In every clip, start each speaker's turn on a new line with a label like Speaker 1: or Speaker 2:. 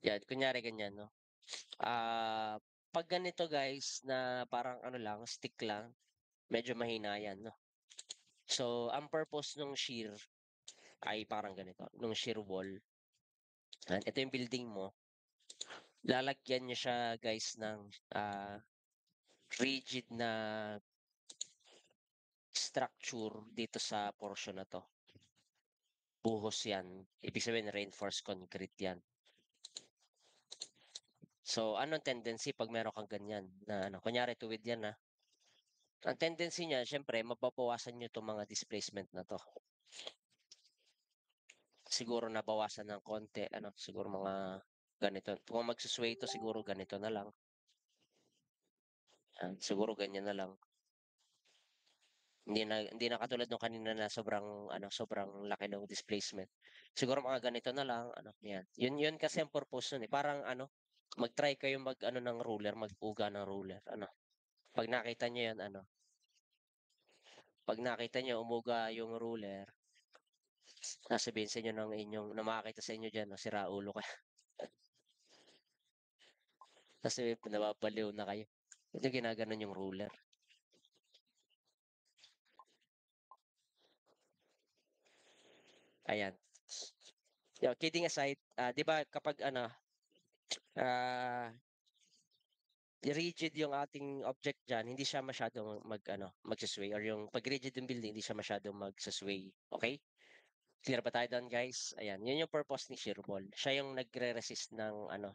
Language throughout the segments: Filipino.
Speaker 1: Yan, kunyari ganyan 'no. 'Pag ganito guys na parang ano lang, stick lang, medyo mahina yan 'no. So, ang purpose nung shear ay parang ganito, nung shear wall, ito yung building mo, lalagyan niyo siya guys ng, rigid na structure dito sa portion na 'to. Buhos yan, ibig sabihin reinforced concrete yan. So, anong tendency 'pag meron kang ganyan na ano, kunyari tuwid yan, ang tendency niya siyempre mababawasan niyo 'tong mga displacement na 'to. Siguro nabawasan ng konti ano, siguro mga ganito. Kung magsu-sway 'to siguro ganito na lang, yan. Siguro ganyan na lang. Hindi na katulad nung kanina na sobrang ano, sobrang laki ng displacement. Siguro mga ganito na lang ano, yan. Yun kasi ang purpose nun, eh, parang ano, mag-try kayong mag-ano ng ruler, mag-uga ng ruler ano. 'Pag nakita niyo yan ano, 'pag nakita niyo umuga yung ruler, sasabihin sa inyo ng inyong na makakita sa inyo diyan 'no, siraulo ka. Kasi nababaliw na kayo. Kasi ginaganon yung ruler, ayan. Kidding aside, 'di ba kapag ano, ah, rigid yung ating object diyan, hindi siya masyadong mag-ano, magsu-sway or yung 'pag rigid yung building, hindi siya masyadong magsu-sway, okey? Clear ba tayo dun guys? Ayan, yun yung purpose ni shear wall. Siya yung nagre-resist ng ano,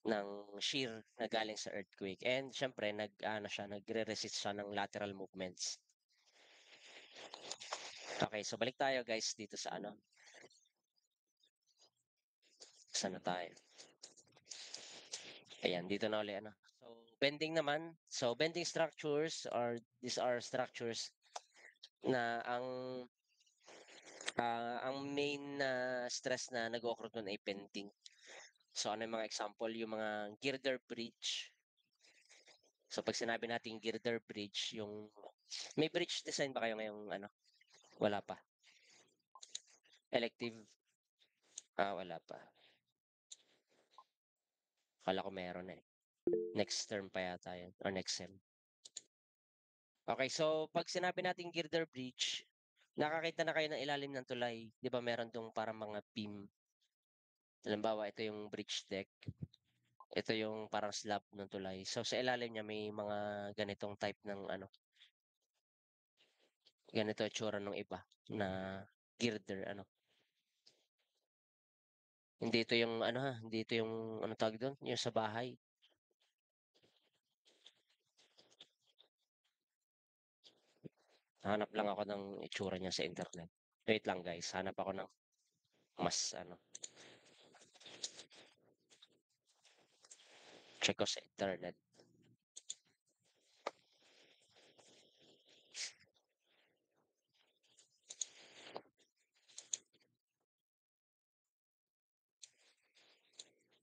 Speaker 1: ng shear na galing sa earthquake and siyempre nag-aano siya, nagre-resist siya ng lateral movements. Okey, so balik tayo guys dito sa ano, saan na tayo? Ayan, dito na uli ano. So, bending naman. So, bending structures or these are structures na ang main na stress na nag-o-occur dun ay bending. So, ano yung mga example, yung mga girder bridge. So, 'pag sinabi nating girder bridge, yung may bridge design ba kayo ngayong ano, wala pa? Elective? Wala pa. Akala ko meron na, eh. Next term pa yata yun or next sem. Okey, so 'pag sinabi nating girder bridge, nakakita na kayo ng ilalim ng tulay, 'di ba meron dong parang mga beam. Halimbawa, ito yung bridge deck, ito yung parang slab ng tulay. So, sa ilalim niya may mga ganitong type ng ano, ganito itsura nung iba na girder ano. Hindi ito yung ano, hindi ito yung anong tawag dun, yung sa bahay. Hanap lang ako ng itsura niya sa internet. Wait lang guys, hanap ako ng mas ano, check ko sa internet.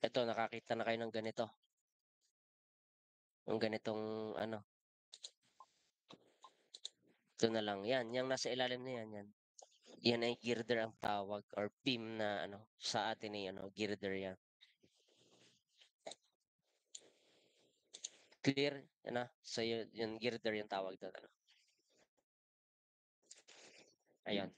Speaker 1: Ito nakakita na kayo ng ganito, yung ganitong ano, ito na lang, 'yan, yang nasa ilalim na 'yan, 'yan. 'Yan ay girder ang tawag or beam na ano, sa atin ay ano, girder 'yan. Clear? Ano, so yun girder yung tawag dun ano, ayun.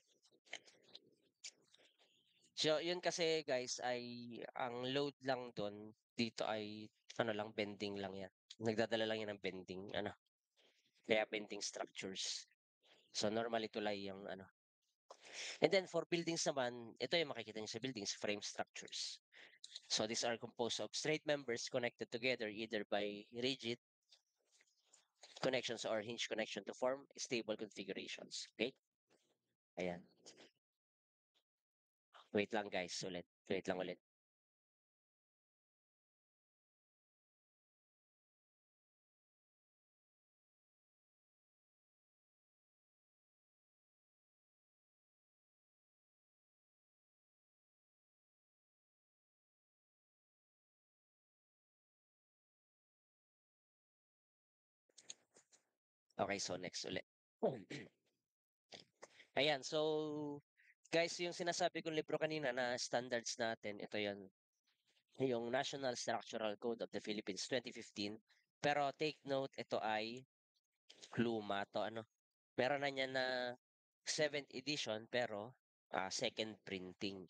Speaker 1: So yun kasi guys ay ang load lang dun dito ay ano lang, bending lang 'yan. Nagdadala lang 'yan ng bending ano, kaya bending structures. So normally tulay yung ano. And then for buildings naman, ito yung makikita niyo sa buildings, frame structures. So these are composed of straight members connected together either by rigid connections or hinge connection to form stable configurations. Okay? Ayan. Wait lang guys, ulit. Wait lang ulit. Okay, so next ulit. Ayan, so guys, yung sinasabi kong libro kanina na standards natin, ito 'yan. yung National Structural Code of the Philippines 2015. Pero take note, ito ay luma 'to ano. Meron na niyan na 7th edition pero, second printing.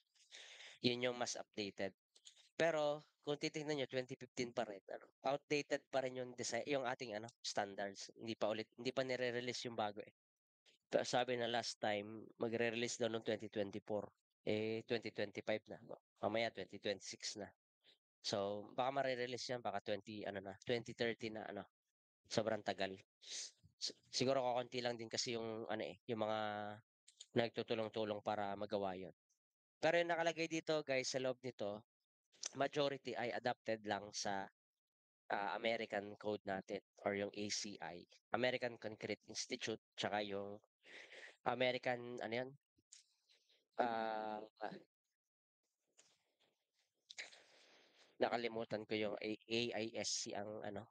Speaker 1: Yun yung mas updated. Pero kung titingnan niyo 2015 pa rin ano, outdated pa rin yung ating ano, standards. Hindi pa nire-release yung bago, eh. Pero sabi na last time magre-release daw nung 2024, eh, 2025 na, mamaya 2026 na. So, baka mare-release yan baka 20 ano na, 2030 na ano, sobrang tagal. Siguro kokonti lang din kasi yung ano, eh, yung mga nagtutulong-tulong para magawa yun. Pero yung nakalagay dito guys sa loob nito, majority ay adapted lang sa, American code natin or yung ACI, American Concrete Institute, tsaka yung American ano yun, ah, nakalimutan ko yung AISC ang ano,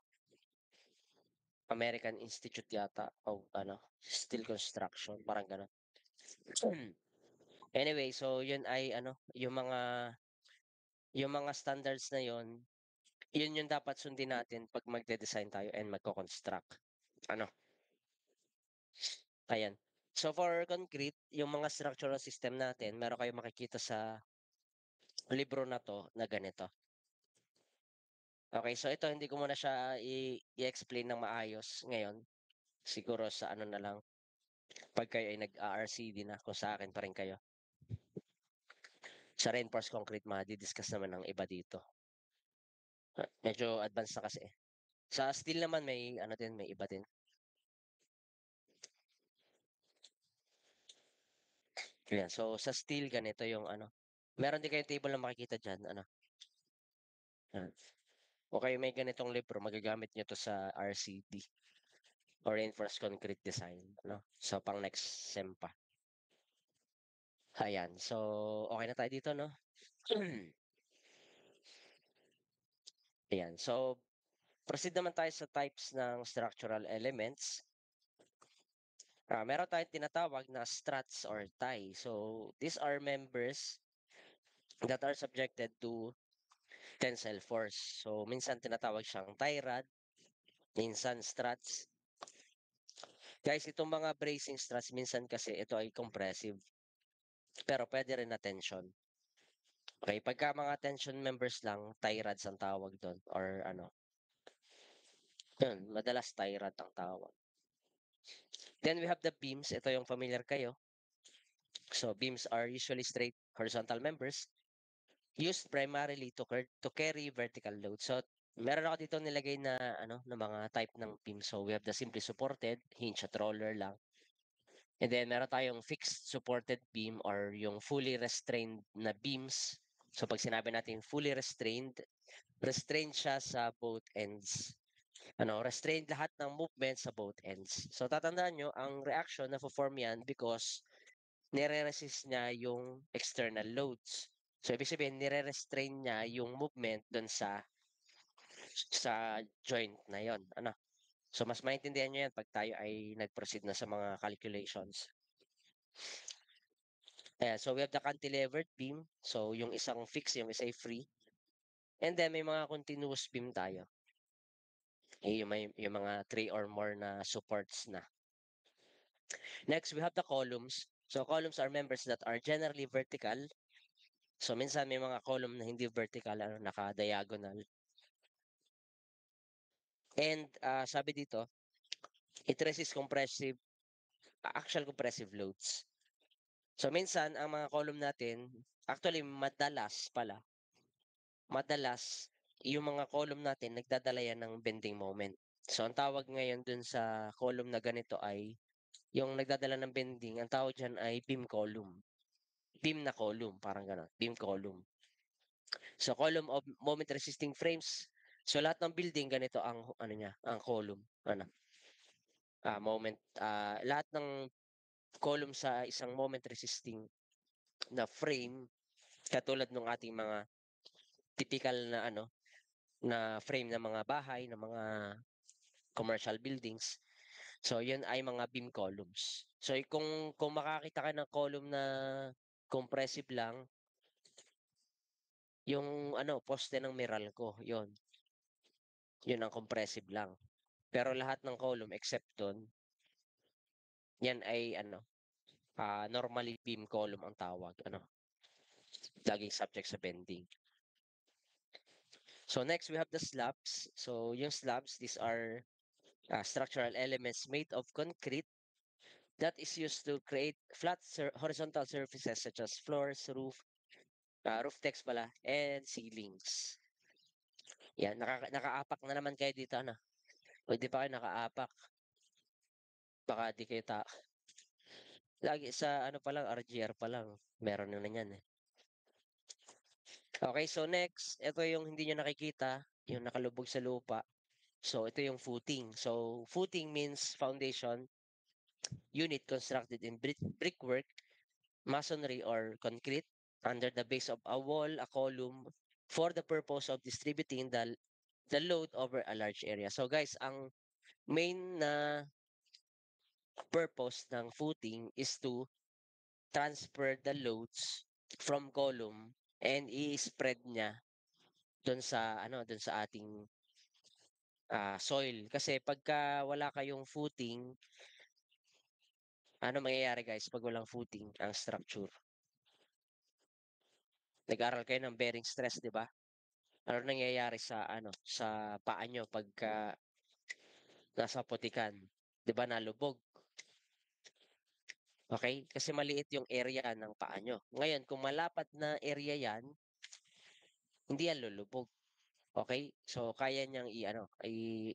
Speaker 1: American Institute yata of ano, Steel Construction, parang gano'n. Anyway, so yun ay ano, yung mga standards na yun yung dapat sundin natin 'pag magde-design tayo and magko-construct, ano, ayan. So for concrete, yung mga structural system natin meron kayong makikita sa libro na 'to na ganito. Okey, so ito hindi ko muna siya i-explain ng maayos ngayon. Siguro sa ano na lang, 'pag kayo ay nag-a-RCD na kung sa akin pa rin kayo. Sa reinforced concrete madi-discuss naman ng iba dito. Medyo advance na kasi, eh. Sa steel naman may ano din, may iba din. Ayan, so sa steel ganito yung ano, meron din kayong table na makikita diyan ano, yan. Kung kayo may ganitong libro magagamit niyo 'to sa RCD or reinforced concrete design ano, so pang next sem pa. Ayan, so okey na tayo dito 'no? Ayan, so proceed naman tayo sa types ng structural elements. Meron tayong tinatawag na struts or tie. So, these are members that are subjected to tensile force. So, minsan tinatawag siyang tie rod, minsan struts. Guys, itong mga bracing struts, minsan kasi ito ay compressive, pero pwede rin na tension. Okay, pagka mga tension members lang, tie rods ang tawag doon or ano, yun, madalas tie rod ang tawag. Then we have the beams. Ito yung familiar kayo. So, beams are usually straight horizontal members used primarily to carry vertical load. So, meron ako dito nilagay na ano, na mga type ng beam. So, we have the simply supported, hinge at roller lang. And then meron tayong fixed supported beam or yung fully restrained na beams. So, pag sinabi natin fully restrained, restrained siya sa both ends. Ano, restrained lahat ng movement sa both ends. So, tatandaan nyo, ang reaction na form yan because nire-resist niya yung external loads. So, ibig sabihin, nire-restrain niya yung movement dun sa joint na yon, ano. So, mas maintindihan niyo yan 'pag tayo ay nag-proceed na sa mga calculations. Ayan, so we have the cantilevered beam. So, yung isang fixed, yung isa ay free. And then may mga continuous beam tayo. Yung mga 3 or more na supports na. Next, we have the columns. So, columns are members that are generally vertical. So, minsan may mga column na hindi vertical, ano, naka-diagonal. And, sabi dito, it resists actual compressive loads. So, minsan ang mga column natin, actually madalas yung mga column natin nagdadala yan ng bending moment. So, ang tawag ngayon dun sa column na ganito ay yung nagdadala ng bending, ang tawag diyan ay beam column. Beam na column, parang gano'n, beam column. So, column of moment resisting frames. So, lahat ng building ganito ang ano niya, ang column, ano, lahat ng column sa isang moment resisting na frame, katulad ng ating mga typical na ano, na frame ng mga bahay, ng mga commercial buildings. So, yun ay mga beam columns. So, kung makakita ka ng column na compressive lang, Yung ano, poste ng Meralco, yun ang compressive lang. Pero lahat ng column except dun, yan ay ano, normally beam column ang tawag, ano, laging subject sa bending. So next we have the slabs. So yung slabs, these are structural elements made of concrete that is used to create flat horizontal surfaces such as floors, roof decks pala, and ceilings. Yan, nakaapak na naman kayo dito, ano? O di pa kayo nakaapak, baka di kayo lagi sa ano pa lang, RGR pa lang, meron na yan eh. Okay, so next, ito yung hindi nyo nakikita, yung nakalubog sa lupa. So ito yung footing. So footing means foundation unit constructed in brickwork, masonry, or concrete under the base of a wall, a column, for the purpose of distributing the load over a large area. So guys, ang main na purpose ng footing is to transfer the loads from column and i-spread niya doon sa ano, doon sa ating soil. Kasi pagka wala kayong footing, ano mangyayari guys pag walang footing ang structure? Nag-aral kayo ng bearing stress, 'di ba? Ano nangyayari sa ano, sa paa nyo pagka nasa putikan? 'Di ba nalubog? Okay? Kasi maliit yung area ng paa nyo. Ngayon, kung malapat na area 'yan, hindi yan lulubog. Okay? So kaya niyang i-ano,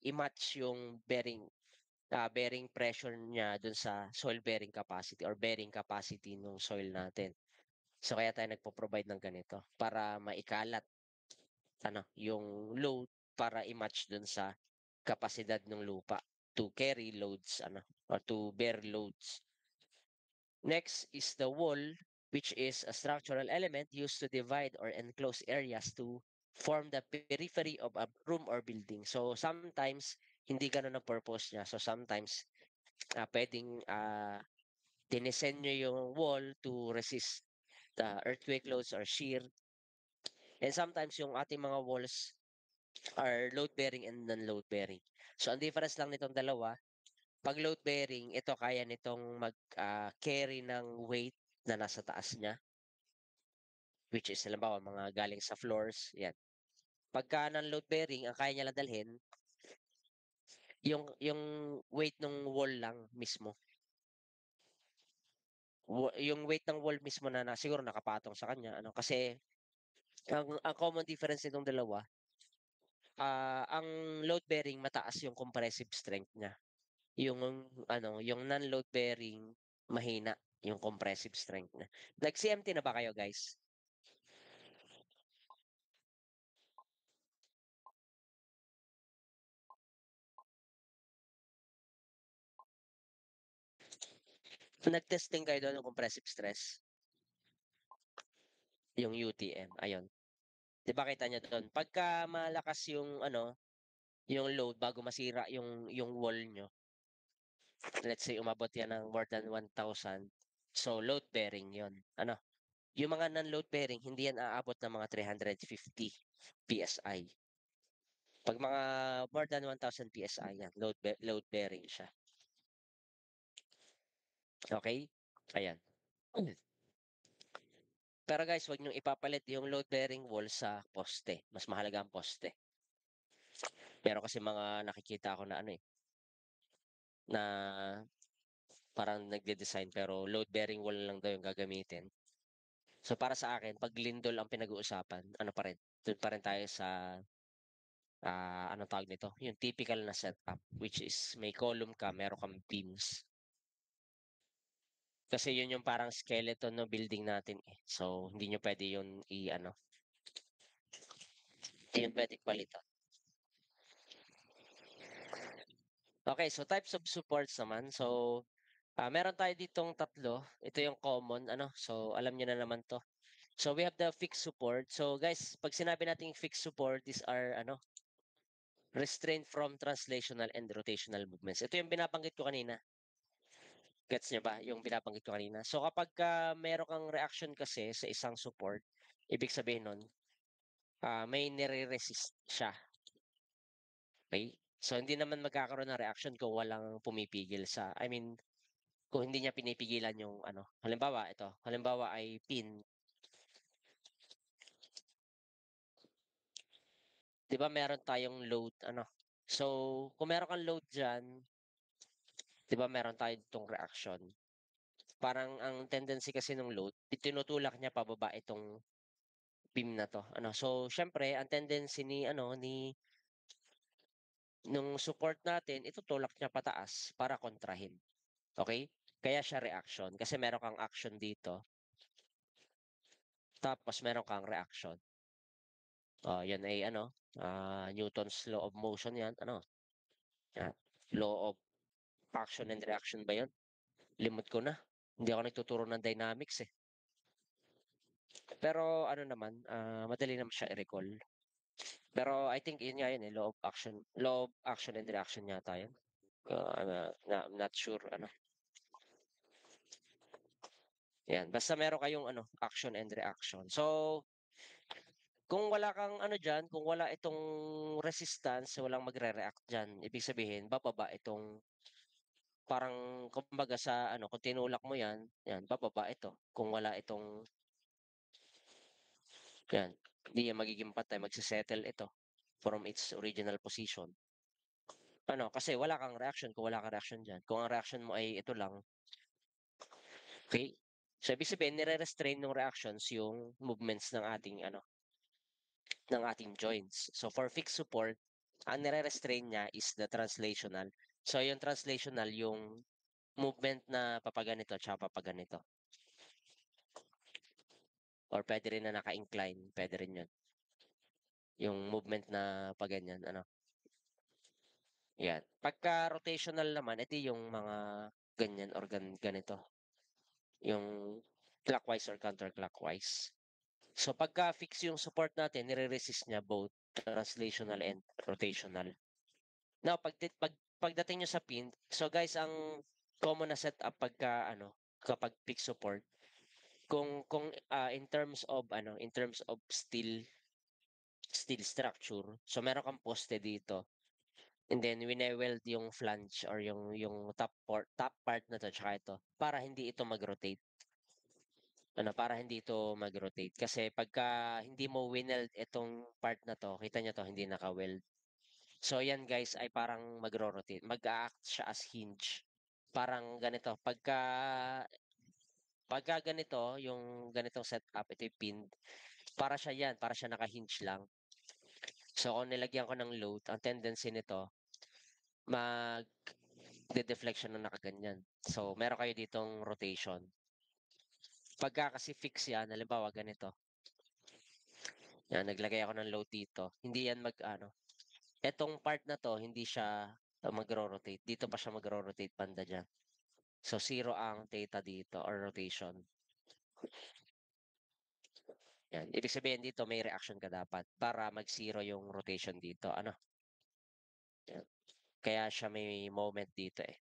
Speaker 1: i-match yung bearing pressure niya dun sa soil bearing capacity or bearing capacity ng soil natin. So kaya tayo nagpo-provide ng ganito para maikalat ano, yung load para i-match dun sa kapasidad ng lupa to carry loads ano or to bear loads. Next is the wall, which is a structural element used to divide or enclose areas to form the periphery of a room or building. So sometimes hindi ganun ang purpose niya. So sometimes pwedeng dinisenyo yung wall to resist the earthquake loads or shear. And sometimes yung ating mga walls are load bearing and non-load bearing. So ang difference lang nitong dalawa, pag load bearing, ito kaya nitong mag-carry ng weight na nasa taas niya, which is halimbawa mga galing sa floors, yan. Pagka non-load bearing, ang kaya niya lang dalhin, yung weight ng wall lang mismo. Yung weight ng wall mismo na siguro nakapatong sa kanya, ano, kasi ang common difference nitong dalawa, ang load bearing mataas yung compressive strength niya. Yung ano, yung non-load bearing mahina yung compressive strength niya. Nag-CMT na ba kayo, guys? Nag-testing kayo doon ng compressive stress, yung UTM, ayun. 'Di ba kita niyo doon, pagka malakas yung ano, yung load bago masira yung wall niyo, let's say umabot yan ng more than 1,000, so load bearing yon. Ano, yung mga non-load bearing, hindi yan aabot ng mga 350 PSI. Pag mga more than 1,000 PSI yan, load bearing siya. Okay? Ayan. Pero guys, wag niyong ipapalit yung load bearing wall sa poste. Mas mahalaga ang poste. Pero kasi mga nakikita ko na ano eh, na parang nagde-design pero load bearing wall lang daw yung gagamitin. So para sa akin, pag lindol ang pinag-uusapan, ano pa rin, doon pa rin tayo sa ano tawag nito, yung typical na setup, which is may column ka, meron kang beams. Kasi yun yung parang skeleton no building natin eh. So hindi nyo pwede yun i-ano, hindi yun pwede palitan. Okay, so types of supports naman. So meron tayo ditong tatlo. Ito yung common, ano. So alam niyo na naman 'to. So we have the fixed support. So guys, pag sinabi nating fixed support, these are ano, restraint from translational and rotational movements. Ito yung binabanggit ko kanina. Gets niyo ba? Yung binabanggit ko kanina. So kapag meron kang reaction kasi sa isang support, ibig sabihin nun, may nire-resist siya, okey? So, hindi naman magkakaroon ng reaction kung walang pumipigil sa I mean, kung hindi niya pinipigilan yung ano, halimbawa ito, halimbawa ay pin, 'di ba meron tayong load ano, so kung meron kang load diyan, 'di ba meron tayo ditong reaction. Parang ang tendency kasi nung load, tinutulak niya pababa itong beam na 'to ano. So, siyempre ang tendency ni ano, nung support natin itutulak niya pataas para kontrahin, okey? Kaya siya reaction kasi meron kang action dito, tapos meron kang reaction. Yan ay ano, Newton's law of motion yan ano, yan, law of action and reaction ba yun? Limot ko na, hindi ako nagtuturo ng dynamics, eh. Pero ano naman, madali naman siya i-recall. Pero I think yun nga yun, eh, law of action and reaction yata yun. I'm not sure ano, 'yan basta meron kayong ano, action and reaction. So, kung wala kang ano diyan, kung wala itong resistance, walang magre-react diyan, ibig sabihin bababa itong parang kumbaga sa ano, kung tinulak mo 'yan, 'yan bababa ito. Kung wala itong 'yan, hindi yan magiging patay, magse-settle ito from its original position. Ano, kasi wala kang reaction kung wala kang reaction diyan. Kung ang reaction mo ay ito lang, okey? So, ibig sabihin nire-restrain nung reactions yung movements ng ating ano, ng ating joints. So, for fixed support, ang nire-restrain niya is the translational. So, yung translational yung movement na papaganito tsaka papaganito or puwede rin na naka-incline, puwede rin yun. Yung movement na paganyan ano, 'yan. Pagka rotational naman, ito yung mga ganyan or ganito, yung clockwise or counterclockwise. So, pagka fix yung support natin nire-resist niya both translational and rotational. Now pagdating niyo sa pin, so guys ang common na setup pagka ano, kapag fixed support, kung in terms of ano, in terms of steel structure, so meron kang poste dito and then wine-weld yung flange or yung top part na 'to tsaka ito para hindi ito mag-rotate. Ano, para hindi ito mag-rotate kasi pagka hindi mo wineld itong part na 'to, kita niyo 'to hindi naka-weld. So 'yan guys ay parang magro-rotate, mag-a-act siya as hinge. Parang ganito, pagka ganito yung ganitong setup, ito yung pin, para siya 'yan, para siya naka-hinge lang. So kung nilagyan ko ng load, ang tendency nito magde-deflect ng nakaganyan. So meron kayo ditong rotation. Pagka kasi fix 'yan, halimbawa ganito, 'yan naglagay ako ng load dito, hindi 'yan mag-ano, etong part na 'to hindi siya magro-rotate, dito pa siya magro-rotate banda diyan. So, zero ang theta dito or rotation, 'yan. Ibig sabihin dito may reaction ka dapat para mag-zero yung rotation dito ano, 'yan. Kaya siya may moment dito, eh,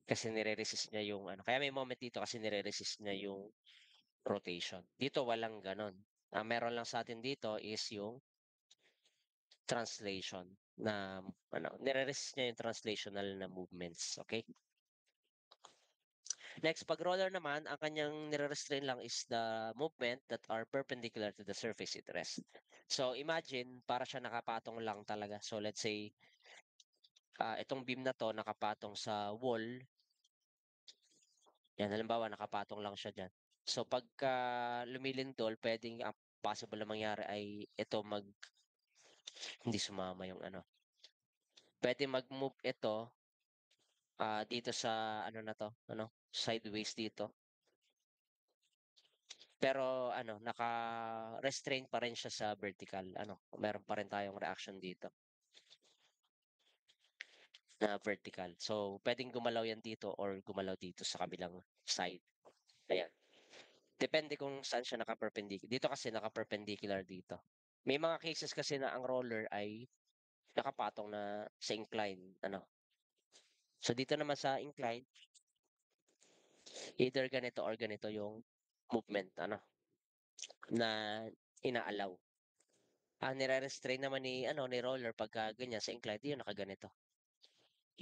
Speaker 1: kasi nire-resist niya yung ano kaya may moment dito kasi nire-resist niya yung rotation. Dito walang gano'n. Ang meron lang sa'tin dito is yung translation na ano, nire-resist niya yung translational na movements, okey? Next, 'pag roller naman, ang kanyang nire-restrain lang is the movement that are perpendicular to the surface it rests. So, imagine para siya nakapatong lang talaga. So, let's say, itong beam na 'to nakapatong sa wall, 'yan halimbawa nakapatong lang siya diyan. So, pagka lumilindol puwedeng ang possible na mangyari ay ito hindi sumama yung ano, puwede mag-move ito, dito sa ano na 'to, ano, sideways dito. Pero ano, naka-restrain pa rin siya sa vertical ano, meron pa rin tayong reaction dito na vertical. So, puwedeng gumalaw 'yan dito or gumalaw dito sa kabilang side, ayan. Depende kung saan siya dito kasi naka-perpendicular dito. May mga cases kasi na ang roller ay nakapatong na sa incline ano. So, dito naman sa incline, either ganito or ganito yung movement ano, na ina-allow. Ang nire-restrain naman ni ano, ni roller pagka ganyan sa inclined, yung nakaganito.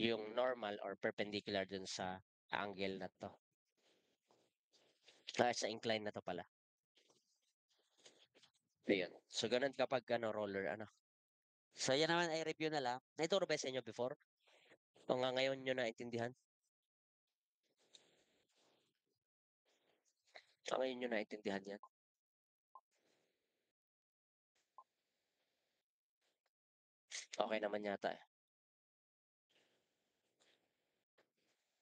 Speaker 1: Yung normal or perpendicular dun sa angle na 'to. Sa incline na 'to pala. Ayun. So, ganun kapag ano, roller ano. So, yan naman ay review na lang. Naituro ba sa inyo before? O nga ngayon niyo naintindihan? Ngayon niyo naintindihan yan? Okey naman yata, eh.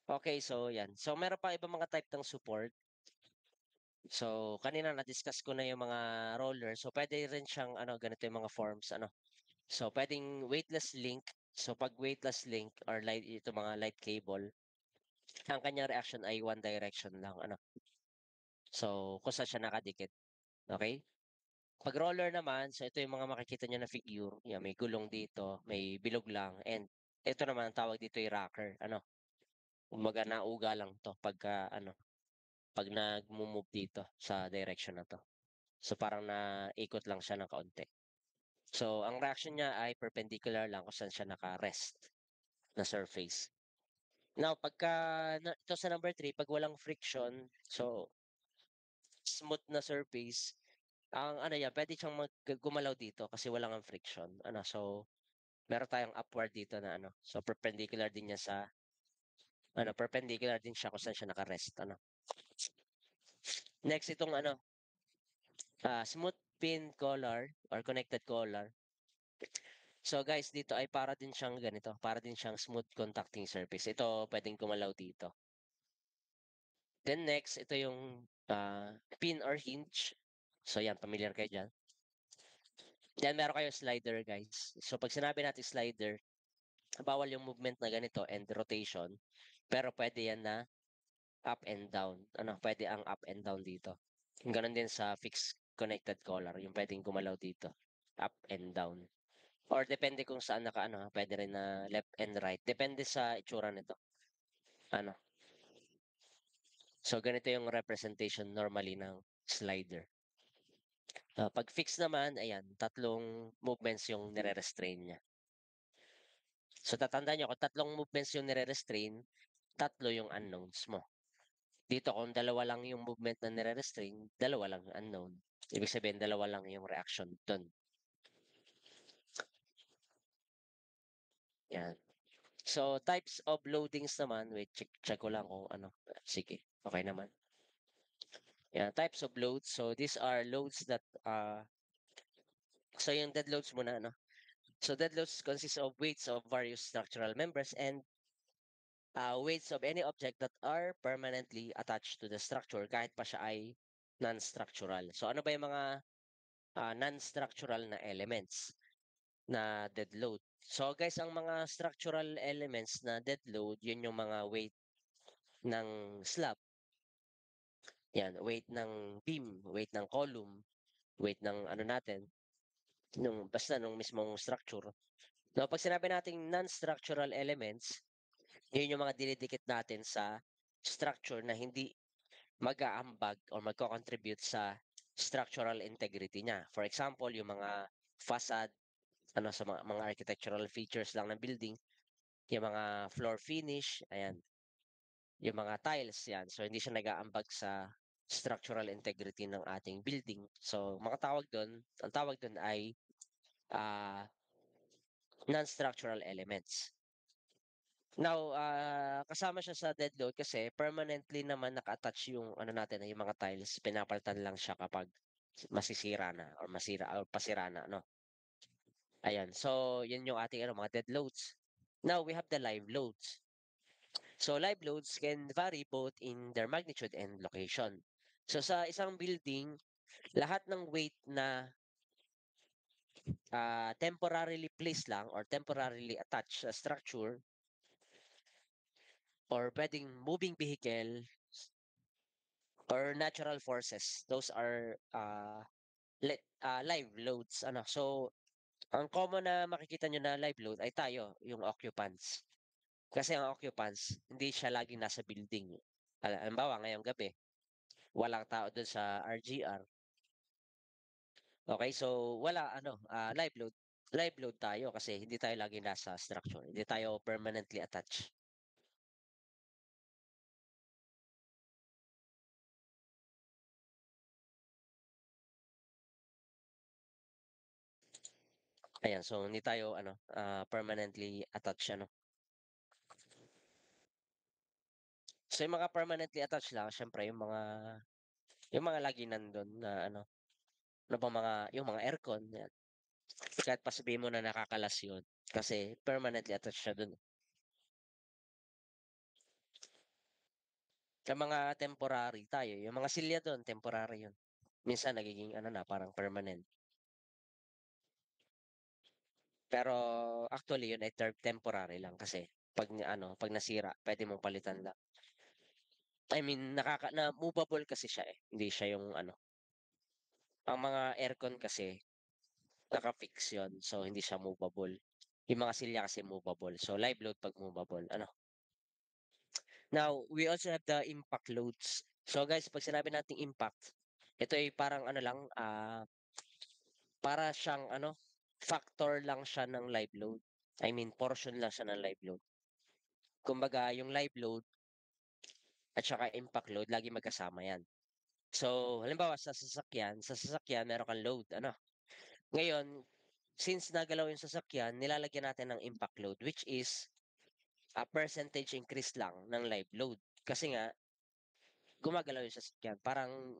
Speaker 1: Okay, so yan. So, meron pa ibang mga type ng support. So, kanina na-discuss ko na yung mga roller. So, puwede rin siyang ano, ganito yung mga forms ano. So, puwedeng weightless link. So, 'pag weightless link or light ito mga light cable, ang kanyang reaction ay one direction lang ano. So, kung saan siya nakadikit, okey? 'Pag roller naman, so ito yung mga makikita niyo na figure, yan may gulong dito, may bilog lang, and ito naman ang tawag dito ay rocker ano. Kumbaga nauga lang 'to pagka ano, 'pag nagmo-move dito sa direction na 'to. So, parang naikot lang siya ng kaunti. So, ang reaction niya ay perpendicular lang kung saan siya naka-rest na surface. Now pagka na ito sa number 3 'pag walang friction, so smooth na surface, ang ano yan puwede siyang gumalaw dito kasi wala ngang friction ano. So, meron tayong upward dito na ano, so perpendicular din niya sa ano, perpendicular din siya kung saan siya naka-rest ano. Next itong ano, smooth pin collar or connected collar. So guys, dito ay para din siyang ganito, para din siyang smooth contacting surface. Ito puwedeng gumalaw dito. Then next, ito yung, pin or hinge. So yan, pamilyar kayo diyan. Then meron kayong slider guys. So 'pag sinabi nating slider, bawal yung movement na ganito and rotation, pero puwede yan na up and down. Ano, puwede ang up and down dito. Gano'n din sa fixed connected collar, yung puwedeng gumalaw dito, up and down. Or depende kung saan naka-ano, puwede rin na left and right, depende sa itsura nito, ano. So ganito yung representation normally ng slider. 'Pag fixed naman, ayan, tatlong movements yung nire-restrain niya. So tatandaan niyo kung tatlong movements yung nire-restrain, tatlo yung unknowns mo. Dito kung dalawa lang yung movement na nire-restrain, dalawa lang yung unknown. Ibig sabihin dalawa lang yung reaction dun, yan. So types of loadings naman, wait check ko lang kung ano, sige, okey naman. Yan, types of loads. So these are loads that, so yung dead loads muna 'no. So dead loads consists of weights of various structural members and weights of any object that are permanently attached to the structure kahit pa siya ay non-structural. So ano ba yung mga non-structural na elements na dead load? So guys, ang mga structural elements na dead load, yun yung mga weight ng slab, yan, weight ng beam, weight ng column, weight ng ano natin, nung basta nung mismong structure. So pag sinabi nating non-structural elements, yun yung mga dinidikit natin sa structure na hindi mag-aambag or magko-contribute sa structural integrity niya. For example, yung mga facade, ano sa mga architectural features lang ng building, yung mga floor finish, ayan, yung mga tiles, yan. So hindi siya nag-aambag sa structural integrity ng ating building. So mga tawag doon, ang tawag doon ay ah, non-structural elements. Now, kasama siya sa dead load kasi permanently naman naka-attach yung ano natin, yung mga tiles, pinapalitan lang siya kapag masisira na or masira or pasira na 'no. Ayan, so yun yung ating ano, mga dead loads. Now we have the live loads. So live loads can vary both in their magnitude and location. So sa isang building, lahat ng weight na, temporarily placed lang or temporarily attached sa structure or puwedeng moving vehicle or natural forces, those are, live loads ano. So, ang common na makikita niyo na live load ay tayo, yung occupants. Kasi ang occupants hindi siya laging nasa building. Halimbawa ngayong gabi, walang tao dun sa RGR, Okay, so wala ano, live load tayo kasi hindi tayo laging nasa structure, hindi tayo permanently attached. Ayan, so hindi tayo ano, permanently attached ano. So yung mga permanently attached lang siyempre yung mga lagi nandun na ano, ano bang yung mga aircon, yan. Kahit pa sabihin mo na nakakalas yun, kasi permanently attached siya dun. Sa mga temporary tayo, yung mga silya dun temporary yun. Minsan nagiging ano na, parang permanent. Pero actually yun ay temporary lang kasi 'pag nasira puwede mong palitan lang. I mean na movable kasi siya, eh, hindi siya yung ano, ang mga aircon kasi naka-fix yun, so hindi siya movable. Yung mga silya kasi movable, so live load 'pag movable ano. Now, we also have the impact loads. So guys, 'pag sinabi nating impact, ito ay parang ano lang, para siyang ano, factor lang siya ng live load. I mean portion lang siya ng live load. Kumbaga yung live load at saka impact load lagi magkasama 'yan. So, halimbawa sa sasakyan meron kang load ano. Ngayon, since nagalaw yung sasakyan nilalagyan natin ng impact load which is a percentage increase lang ng live load. Kasi nga gumagalaw yung sasakyan parang,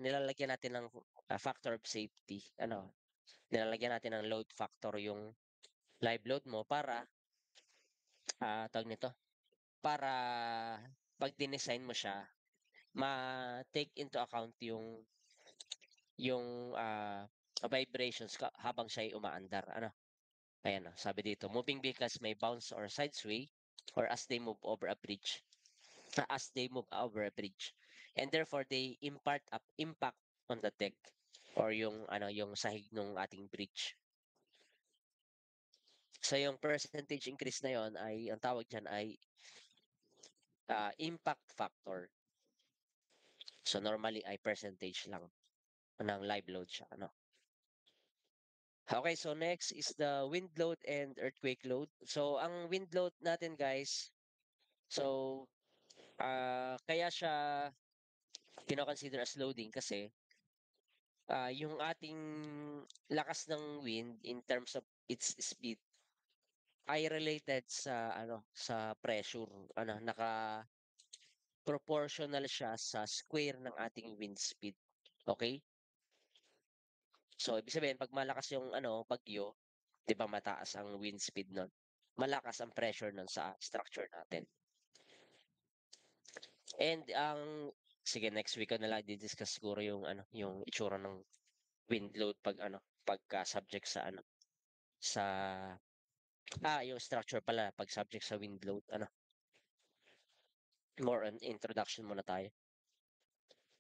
Speaker 1: nilalagyan natin ng, factor of safety ano, nilalagyan natin ng load factor yung live load mo para, tawag nito, para 'pag dinesign mo siya ma-take into account yung vibrations habang siya'y umaandar ano. Ayan, sabi dito, "Moving vehicles may bounce or side sway or as they move over a bridge, and therefore they impart up impact on the deck or yung ano, yung sahig nung ating bridge." So yung percentage increase na yon ay ang tawag diyan ay, impact factor. So normally ay percentage lang ng live load siya ano. Okay, so next is the wind load and earthquake load. So ang wind load natin guys, so, kaya siya kino-consider as loading kasi, yung ating lakas ng wind in terms of its speed ay related sa ano, sa pressure. Ano, proportional siya sa square ng ating wind speed, okey? So ibig sabihin 'pag malakas yung ano, bagyo, 'di ba mataas ang wind speed nun, malakas ang pressure nun sa structure natin. And sige next week ko na lang di-discuss siguro yung ano, yung itsura ng wind load 'pag ano, pagka subject sa ano, sa yung structure pala 'pag subject sa wind load ano, more on introduction muna tayo.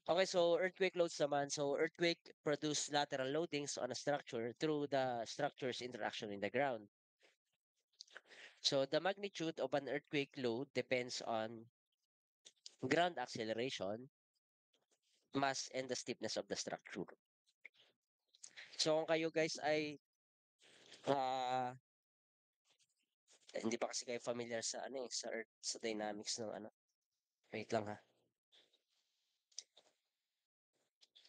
Speaker 1: Okay, so earthquake loads naman. So earthquake produce lateral loadings on a structure through the structure's interaction in the ground. So the magnitude of an earthquake load depends on ground acceleration, mass, and the stiffness of the structure. So kung kayo guys ay ah, hindi pa kasi kayo familiar sa ano eh, sa earth, sa dynamics ng ano. Wait lang ha.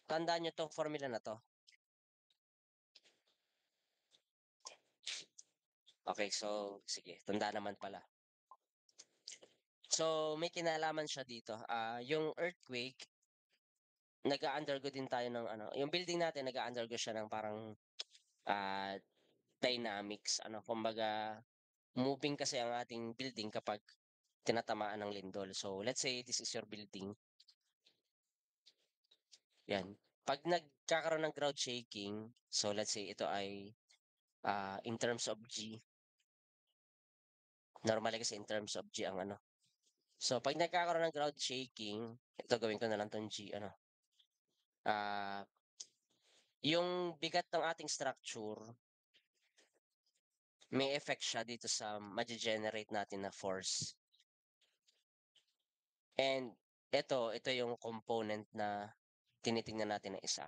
Speaker 1: Tandaan niyo 'tong formula na 'to. Okay, so sige, tanda naman pala. So may kinalaman siya dito. Yung earthquake nag-a-undergo din tayo ng ano, yung building natin nag-a-undergo siya ng parang, ah, dynamics ano, kumbaga moving kasi ang ating building kapag tinatamaan ng lindol. So let's say this is your building, 'yan. 'Pag nagkakaroon ng ground shaking, so let's say ito ay, in terms of G, normally kasi in terms of G ang ano. So 'pag nagkakaroon ng ground shaking, ito gawin ko na lang 'tong G ano, ah, yung bigat ng ating structure may effect siya dito sa mage-generate natin na force. And ito yung component na tinitingnan natin na isa,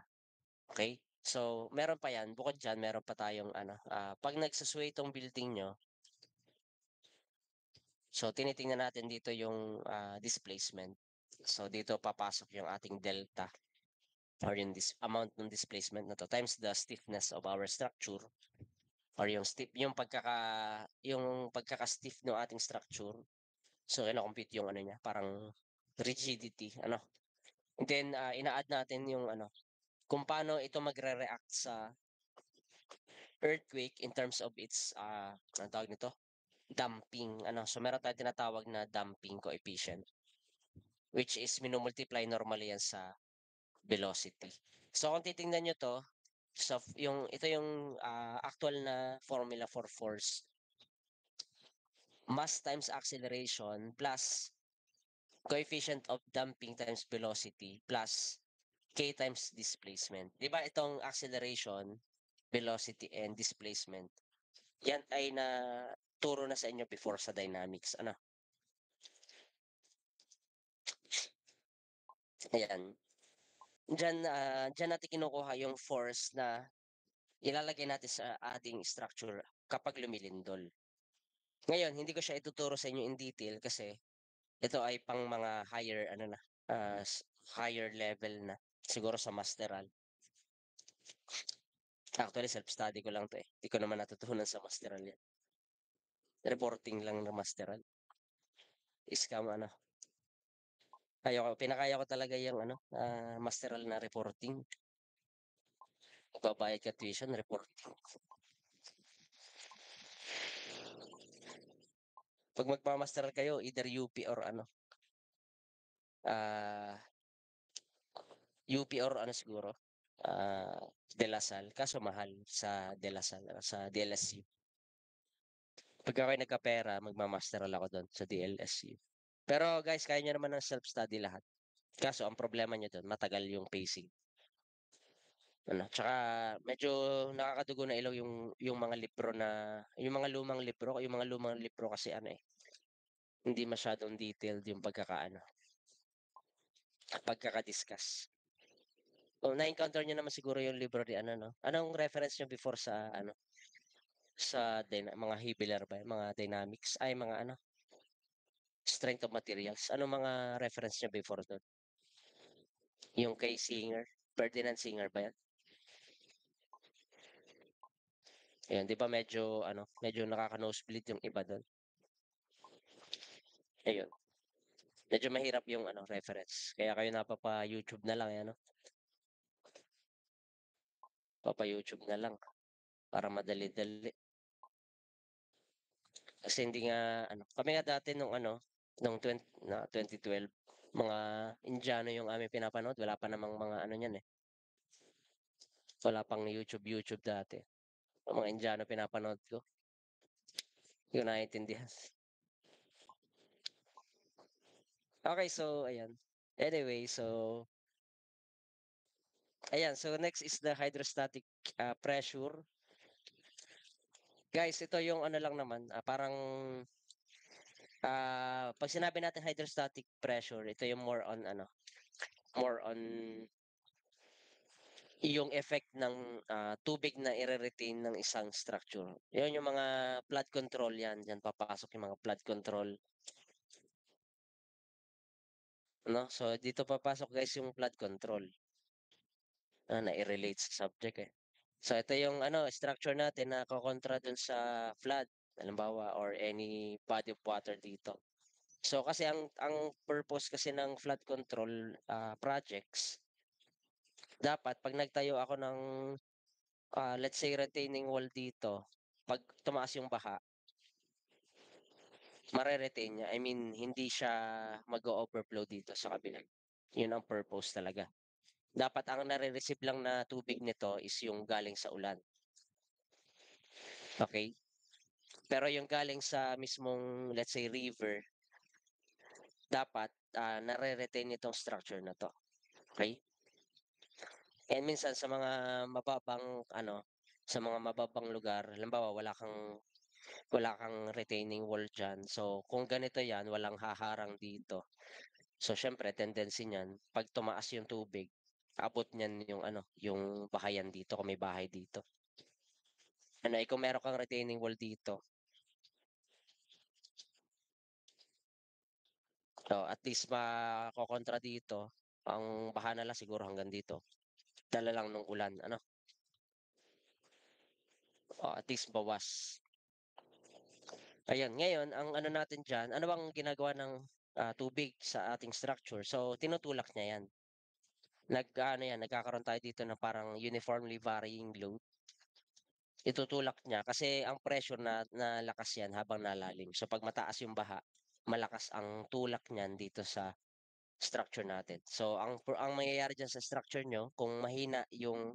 Speaker 1: okey? So, meron pa 'yan, bukod diyan meron pa tayong ano, 'pag nagsu-sway 'tong building niyo, so tinitingnan natin dito yung, displacement. So, dito papasok yung ating delta or yung amount ng displacement na 'to times the stiffness of our structure or yung pagkaka-stiff ng ating structure. So, kino-compute yung ano niya, parang rigidity ano. And then, ina-add natin yung ano, kung paano ito magre-react sa earthquake in terms of its, anong tawag nito, damping ano. So, meron tayong tinatawag na damping coefficient, which is mino-multiply normally yan sa velocity. So, kung titingnan niyo 'to, ito yung, actual na formula for force. Mass times acceleration plus coefficient of damping times velocity plus k times displacement. 'Di ba itong acceleration, velocity, and displacement, yan ay naturo na sa inyo before sa dynamics ano, ayan. Diyan natin kinukuha yung force na ilalagay natin sa ating structure kapag lumilindol. Ngayon hindi ko siya ituturo sa inyo in detail kasi ito ay pang mga higher ano na, higher level na, siguro sa masteral. Actually self-study ko lang 'to, eh, 'di ko naman natutunan sa masteral yan. Reporting lang na masteral, scam ano. Pinakaya ko talaga yung ano, masteral na reporting. Magbabayad ka tuition, reporting. 'Pag magma-masteral kayo either UP or ano, ah, UP or ano siguro, De La Salle, kaso mahal sa De La Salle, sa DLSU. Pagka ako'y nagkapera magma-masteral ako dun sa DLSU. Pero guys, kaya niyo naman ng self-study lahat. Kaso ang problema niyo dun matagal yung pacing, ano, tsaka medyo nakakadugo ng ilaw yung mga libro na yung mga lumang libro kasi ano, eh, hindi masyadong detailed yung pagkaka-discuss. Oh, na-encounter niyo naman siguro yung libro ni ano 'no? Anong reference niyo before sa ano, sa mga Hibbeler ba, mga dynamics, ay mga ano, strength of materials. Anong mga reference niyo before dun? Yung kay Singer, Ferdinand Singer ba yan? Ayun, 'di ba medyo ano, medyo nakaka-nosebleed yung iba dun? Ayun, medyo mahirap yung ano, reference. Kaya kayo napapa-YouTube na lang, eh, ano? Papa-YouTube na lang para madali-dali. Kasi hindi nga ano, kami nga dati nung ano, nung 2012, mga Indiano yung aming pinapanood, wala pa namang mga ano niyan, eh, wala pang YouTube dati. Yung mga Indiano pinapanood ko, hindi ko naiintindihan. Okey, so ayan. Anyway, so ayan, so next is the hydrostatic, pressure. Guys, ito yung ano lang naman, parang, 'pag sinabi nating hydrostatic pressure, ito yung more on yung effect ng, tubig na ire-retain ng isang structure. Yun yung mga flood control, yan, diyan papasok yung mga flood control, 'no? So, dito papasok guys yung flood control, nai-relate sa subject, eh. So, ito yung ano, structure natin na kokontra dun sa flood, halimbawa, or any body of water dito. So, kasi ang purpose kasi ng flood control, projects, dapat 'pag nagtayo ako ng, let's say retaining wall dito, 'pag tumaas yung baha, mare-retain niya. I mean, hindi siya mag-o-overflow dito sa kabila. Yun ang purpose talaga. Dapat ang nare-receive lang na tubig nito is yung galing sa ulan, okey? Pero yung galing sa mismong, let's say, river, dapat, nare-retain nitong structure na 'to, okey? And minsan sa mga mababang ano, sa mga mababang lugar, halimbawa wala kang retaining wall diyan. So, kung ganito 'yan, walang haharang dito. So, siyempre tendency niyan 'pag tumaas yung tubig, abot niyan yung ano, yung bahayan dito kung may bahay dito. Ano, eh, kung meron kang retaining wall dito, oh, at least makokontra dito, ang baha na lang siguro hanggang dito, dala lang nung ulan ano, oh, at least bawas. Ayan, ngayon ang ano natin diyan, ano bang ginagawa ng, tubig sa ating structure? So, tinutulak niya 'yan. Nag-aano 'yan, nagkakaroon tayo dito ng parang uniformly varying load. Itutulak niya kasi ang pressure na na lakas 'yan habang nalalim. So, 'pag mataas yung baha, malakas ang tulak niyan dito sa structure natin. So, ang mangyayari diyan sa structure niyo kung mahina yung,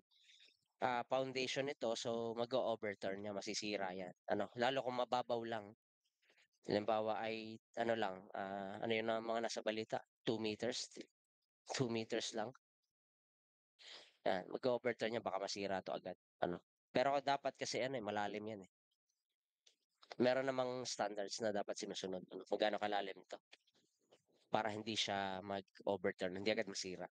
Speaker 1: foundation nito, so mag-o-overturn 'yan, masisira 'yan, ano, lalo kung mababaw lang. Halimbawa ay ano lang, ano yun ang mga nasa balita, 2 meters, 2 meters lang, 'yan mag-o-overturn 'yan baka masira 'to agad, ano. Pero dapat kasi ano, eh, malalim 'yan, eh. Meron namang standards na dapat sinusunod ano, kung gaano kalalim 'to, para hindi siya mag-overturn, hindi agad masira.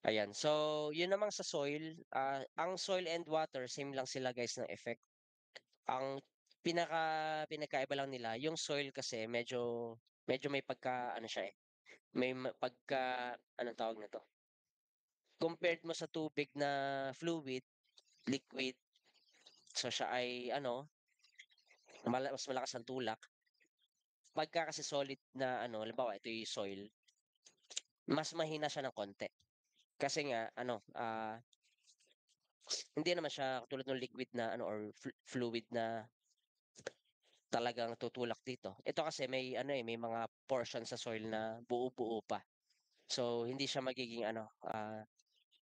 Speaker 1: Ayan, so yun namang sa soil, ang soil and water same lang sila guys ng effect. Ang pinagkaiba lang nila yung soil kasi medyo medyo may pagka-ano siya, eh, may pagka anong tawag nito, compared mo sa tubig na fluid, liquid, so siya ay ano, mas malakas ang tulak. Pagka kasi solid na ano, halimbawa ito yung soil, mas mahina siya ng konti. Kasi nga ano, hindi naman siya katulad ng liquid na ano or fluid na talagang tutulak dito. Ito kasi may ano, eh, may mga portion sa soil na buo-buo pa. So hindi siya magiging ano,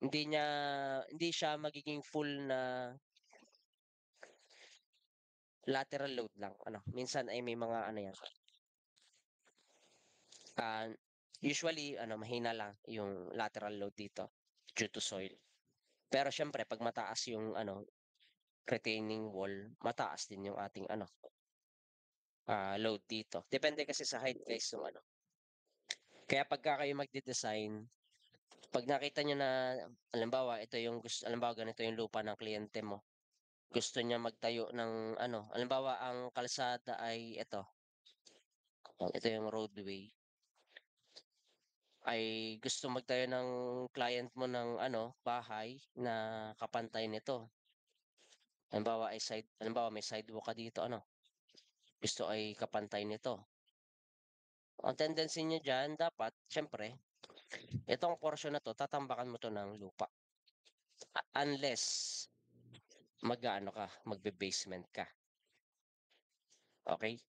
Speaker 1: hindi siya magiging full na lateral load lang ano, minsan ay may mga ano yan, ah, usually ano mahina lang yung lateral load dito due to soil. Pero siyempre 'pag mataas yung ano, retaining wall, mataas din yung ating ano, load dito. Depende kasi sa height guys yung ano. Kaya pagka kayo magde-design, 'pag nakita niyo na halimbawa ito yung halimbawa ganito yung lupa ng kliyente mo, gusto niya magtayo ng ano, halimbawa ang kalsada ay ito yung roadway, ay gusto magtayo ng client mo ng ano, bahay na kapantay nito. Halimbawa may sidewalk ka dito ano, gusto ay kapantay nito. Ang tendency niyo diyan dapat siyempre, itong portion na 'to tatambakan mo 'to ng lupa. Unless mag-aano ka, magbe-basement ka, okey?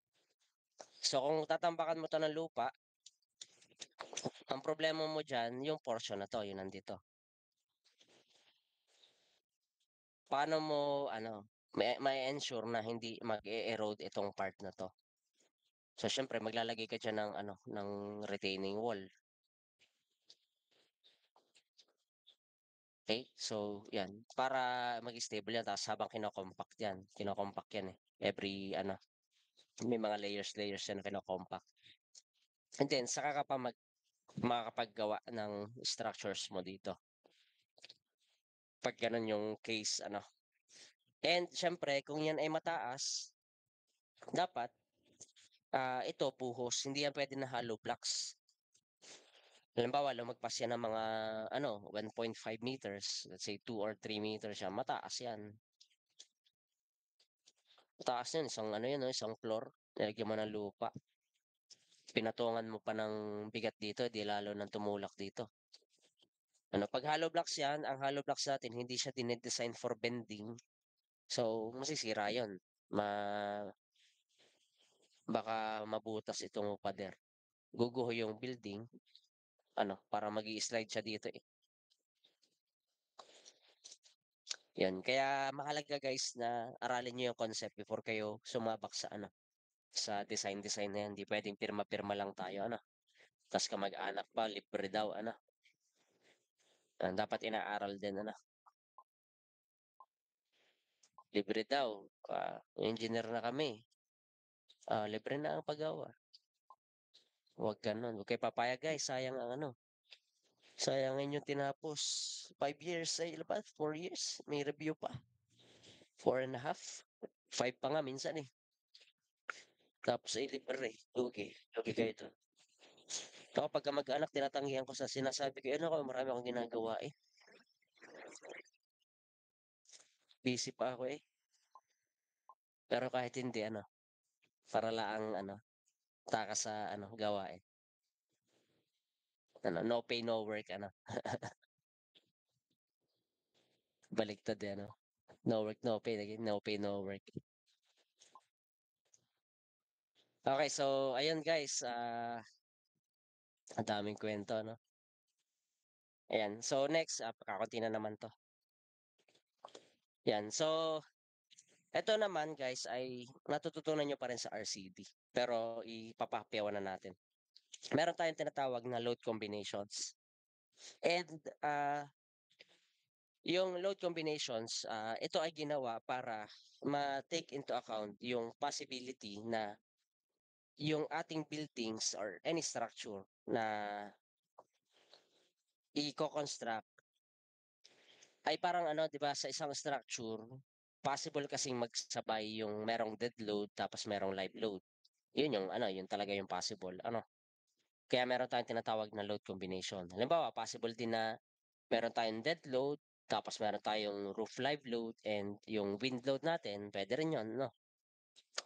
Speaker 1: So kung tatambakan mo 'to ng lupa, ang problema mo diyan yung portion na 'to, yung nandito. Paano mo ano, ma-e-ensure na hindi mag-e-erode itong part na 'to? So siyempre maglalagay ka diyan ng ano, ng retaining wall, okey? So 'yan, para maging stable 'yan tapos habang kino-compact 'yan, eh, every ano, may mga layers-layers 'yan na kino-compact. And then saka ka pa makakapaggawa ng structures mo dito, 'pag gano'n yung case ano. And siyempre kung 'yan ay mataas, dapat, ito buhos, hindi 'yan puwede na hollow blocks. Halimbawa lumagpas yan ng mga ano, 1.5 meters, let's say 2 or 3 meters siya, mataas yan. Mataas yan, isang ano yan 'no, isang floor, nilagyan mo ng lupa. Pinatungan mo pa ng bigat dito, 'di lalo ng tumulak dito. Ano, 'pag hollow blocks yan, ang hollow blocks natin hindi siya dine-design for bending, so masisira yun. Ma Baka mabutas itong pader. Guguho yung building, ano, parang mag-i-slide siya dito, eh. 'Yan, kaya mahalaga guys na aralin niyo yung concept before kayo sumabak sa ano, sa design-design na 'yan. Hindi puwedeng pirma-pirma lang tayo ano, ta's kamag-anak pa libre daw ano, dapat inaaral din ano, libre daw, engineer na kami, libre na ang paggawa. Huwag gano'n, huwag kayo papayag guys, sayang ang ano, Sayangin yung tinapos. 5 years ay ilan ba? 4 years? May review pa. 4.5. 5 pa nga minsan eh. Tapos ay libre. Lugi. Lugi kayo dun. Ako pagka mag-anak, tinatanggihan ko sa sinasabi ko, ano ko, marami akong ginagawa eh. Busy pa ako eh. Pero kahit hindi, ano, para laang, ano, taka sa, ano, gawain. Ano, no pay, no work, ano. Baliktad eh, ano. No work, no pay. Naging no pay, no work. Okay, so, ayun guys. Ang daming kwento, no? Ayan. So, next, kakunti na naman to. Yan. So, eto naman guys ay natututunan nyo pa rin sa RCD. Pero ipapahapyawan na natin. Meron tayong tinatawag na load combinations. And yung load combinations, ito ay ginawa para ma-take into account yung possibility na yung ating buildings or any structure na i-construct ay parang ano, 'di ba, sa isang structure, possible kasing magsabay yung merong dead load tapos merong live load. Yun yung ano, yun talaga yung possible, ano. Kaya meron tayong tinatawag na load combination. Halimbawa, possible din na meron tayong dead load, tapos meron tayong roof live load and yung wind load natin, pwede rin yun, no?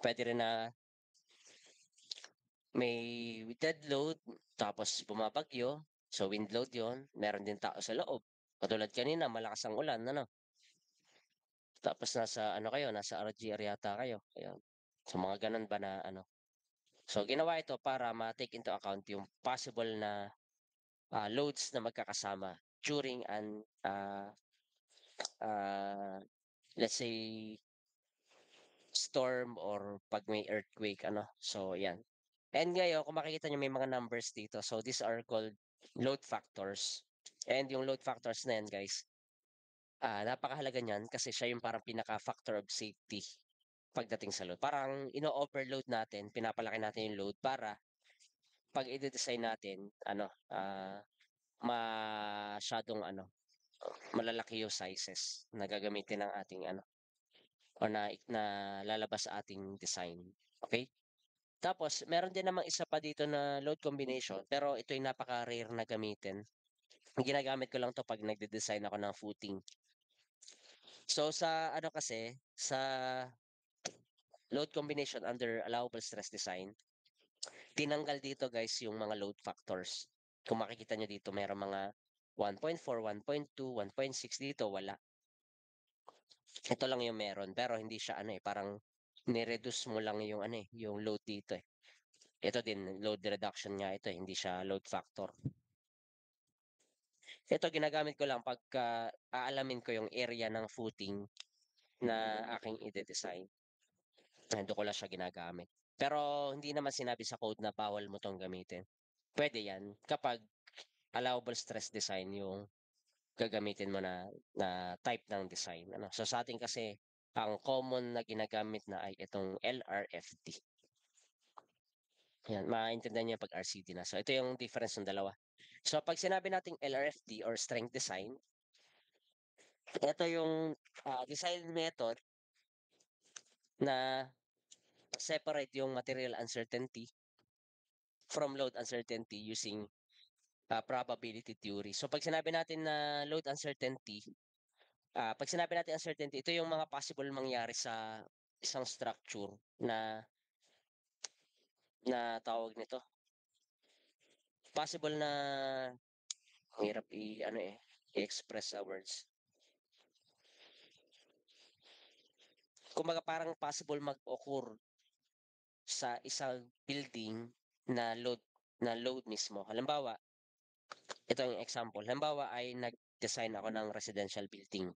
Speaker 1: Pwede rin na may dead load, tapos bumabagyo, so wind load yun, meron din tao sa loob. Katulad kanina, malakas ang ulan, ano? Tapos nasa ano kayo, nasa RGR yata kayo. Ayun. So mga ganun ba na ano. So ginawa ito para ma-take into account yung possible na loads na magkakasama during uh, let's say storm or 'pag may earthquake ano. So yan. And ngayon kung makikita niyo may mga numbers dito. So these are called load factors. And yung load factors na yan guys, napakahalaga niyan kasi siya yung parang pinaka-factor of safety pagdating sa load. Parang ino-overload natin, pinapalaki natin yung load para 'pag ide-design natin ano, masyadong ano, malalaki yung sizes na gagamitin ng ating ano, o na lalabas sa ating design, okey? Tapos meron din namang isa pa dito na load combination, pero ito ay napaka-rare na gamitin. Ginagamit ko lang 'to 'pag nagde-design ako ng footing. So sa ano kasi, sa load combination under allowable stress design, tinanggal dito guys yung mga load factors. Kung makikita niyo dito merong mga 1.4, 1.2, 1.6 dito wala. Ito lang yung meron pero hindi siya ano, parang ni-reduce mo lang yung ano, yung load dito, eh. Ito din load reduction nga ito, hindi siya load factor. Ito ginagamit ko lang pagka aalamin ko yung area ng footing na aking ide-design. Dun ko lang siya ginagamit. Pero hindi naman sinabi sa code na bawal mo 'tong gamitin. Puwede 'yan kapag allowable stress design yung gagamitin mo na type ng design ano. So, sa'tin kasi ang common na ginagamit na ay itong LRFD. 'Yan, maintindihan niyo 'pag RCD na. So, ito yung difference ng dalawa. So, 'pag sinabi nating LRFD or strength design, ito yung, design method na separate yung material uncertainty from load uncertainty using, probability theory. So, 'pag sinabi natin na load uncertainty, 'pag sinabi natin uncertainty, ito yung mga possible mangyari sa isang structure na na tawag nito, possible na ang hirap i-ano, i-express sa words. Kumbaga parang possible mag-occur sa isang building na load mismo. Halimbawa, ito yung example. Halimbawa ay nag-design ako ng residential building.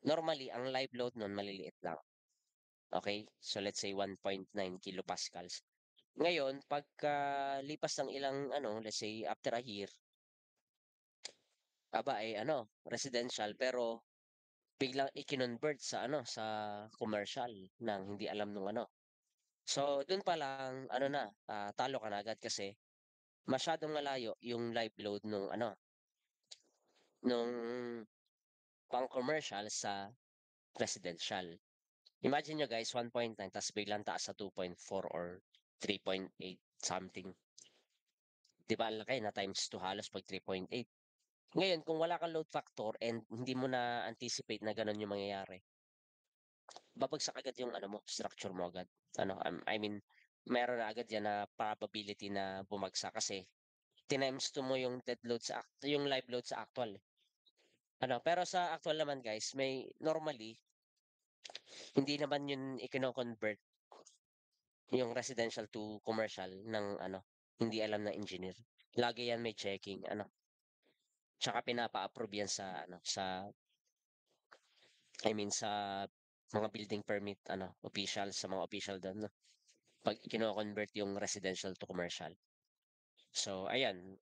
Speaker 1: Normally, ang live load nun maliliit lang. Okay? So let's say 1.9 kilopascals. Ngayon, pagkalipas ng ilang ano, let's say after a year, aba, ano, residential pero biglang i-kinonvert sa ano, sa commercial ng hindi alam nung ano. So, dun pa lang ano na, talo ka na agad kasi masyadong malayo yung live load nung ano. nung pang-commercial sa residential. Imagine nyo guys, 1.9 ta's biglang taas sa 2.4 or 3.8 something. 'Di ba ang laki na times 2 halos 'pag 3.8. Ngayon kung wala kang load factor and hindi mo na-anticipate na gano'n yung mangyayari, babagsak agad yung ano mo, structure mo agad. Ano, I mean, meron na agad 'yan na probability na bumagsak kasi tinimes 2 mo yung dead load sa yung live load sa actual, eh. Ano, pero sa actual naman guys may normally, hindi naman yun ikino-convert yung residential to commercial ng ano, hindi alam ng engineer. Lagi yan may checking ano, tsaka pinapa-approve yan sa ano, sa I mean sa mga building permit ano, officials, sa mga official dun 'no, 'pag kino-convert yung residential to commercial. So ayan,